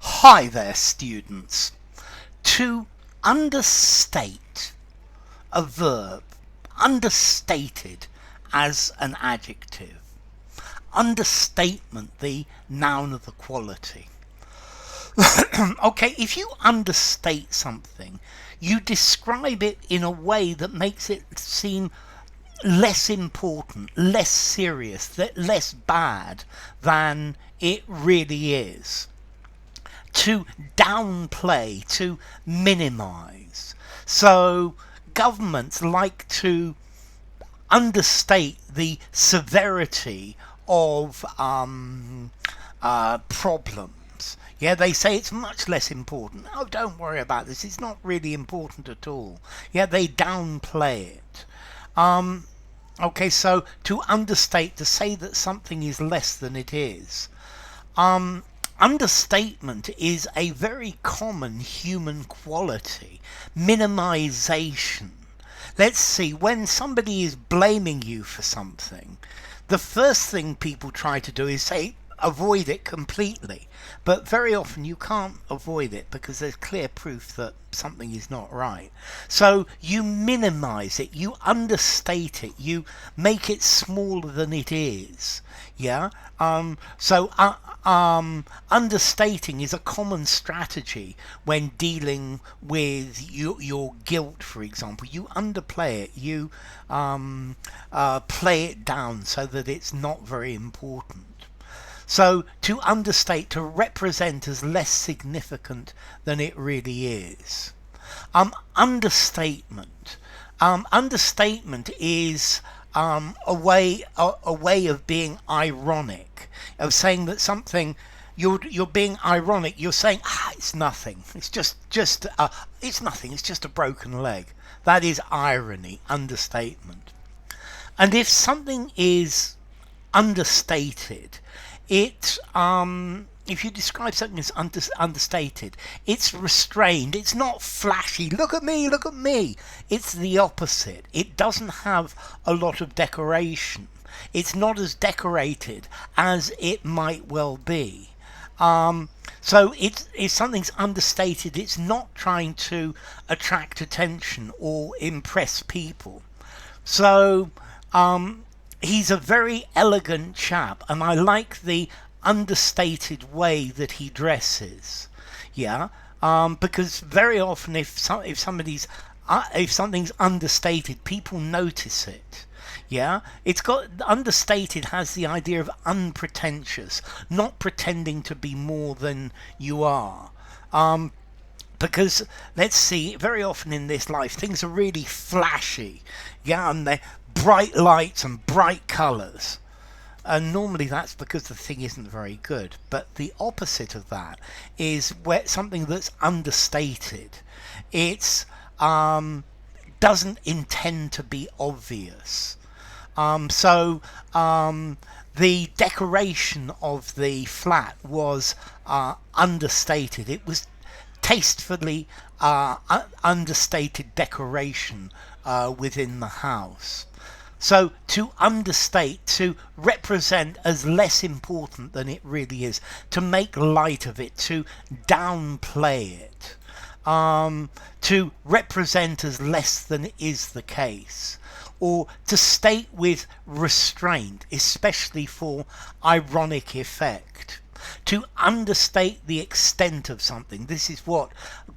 Hi there, students. To understate a verb, understated as an adjective, understatement the noun of the quality. Okay, if you understate something, you describe it in a way that makes it seem less important, less serious, less bad than it really is. To downplay, to minimize. So governments like to understate the severity of problems. Yeah, they say it's much less important. Oh, don't worry about this. It's not really important at all. Yeah, they downplay it. Okay, so to understate, to say that something is less than it is. Understatement is a very common human quality. Minimization. Let's see, when somebody is blaming you for something, the first thing people try to do is say, avoid it completely. But very often you can't avoid it because there's clear proof that something is not right. So you minimize it, you understate it, you make it smaller than it is. Yeah. Understating is a common strategy when dealing with your guilt, for example. You underplay it, you play it down so that it's not very important. So to understate, to represent as less significant than it really is. Understatement. Understatement is a way of being ironic, of saying that something you're being ironic. You're saying it's nothing. It's just it's nothing. It's just a broken leg. That is irony, understatement. And if something is understated, it if you describe something as understated, it's restrained. It's not flashy. Look at me, look at me. It's the opposite. It doesn't have a lot of decoration. It's not as decorated as it might well be. So if something's understated, it's not trying to attract attention or impress people. So he's a very elegant chap, and I like the understated way that he dresses. Yeah, because very often if something's understated, people notice it. Yeah, it's got understated has the idea of unpretentious, not pretending to be more than you are. Because let's see, very often in this life things are really flashy, yeah, and they're bright lights and bright colours, and normally that's because the thing isn't very good. But the opposite of that is where something that's understated, it's doesn't intend to be obvious. The decoration of the flat was understated. It was tastefully understated decoration within the house. So to understate, to represent as less important than it really is, to make light of it, to downplay it, to represent as less than is the case, or to state with restraint, especially for ironic effect. To understate the extent of something. This is what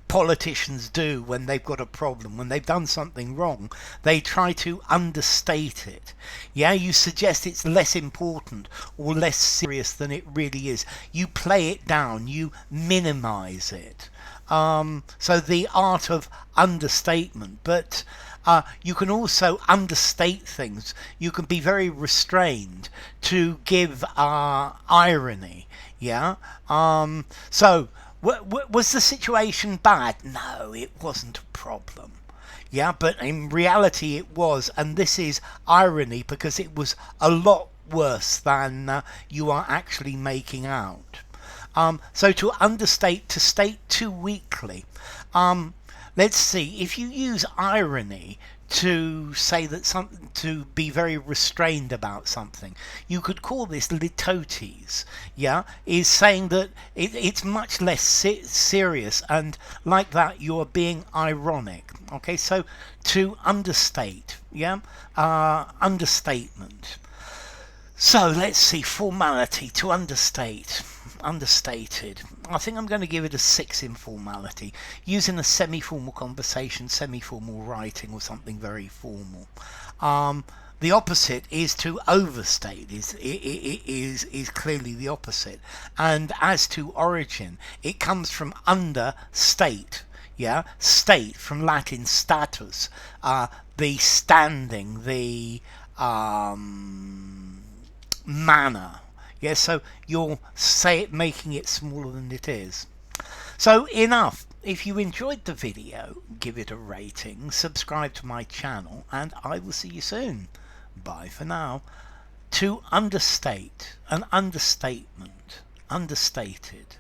politicians do when they've got a problem. When they've done something wrong, they try to understate it. Yeah, you suggest it's less important or less serious than it really is. You play it down, you minimize it. So the art of understatement. But you can also understate things. You can be very restrained to give irony. Yeah. So was the situation bad? No, it wasn't a problem. Yeah, but in reality it was, and this is irony because it was a lot worse than you are actually making out. So to understate, to state too weakly. let's see, if you use irony to say that something, to be very restrained about something, you could call this litotes. Yeah, is saying that it's much less serious, and like that you're being ironic. Okay, so to understate, yeah, understatement. So let's see, formality, to understate, understated. I think I'm going to give it a 6 in formality, using a semi-formal conversation, semi-formal writing, or something very formal. The opposite is to overstate, is clearly the opposite. And as to origin, it comes from understate. Yeah, state from Latin status, the standing, the manner. Yeah, so you're making it smaller than it is. So enough. If you enjoyed the video, give it a rating, subscribe to my channel, and I will see you soon. Bye for now. To understate, an understatement, understated.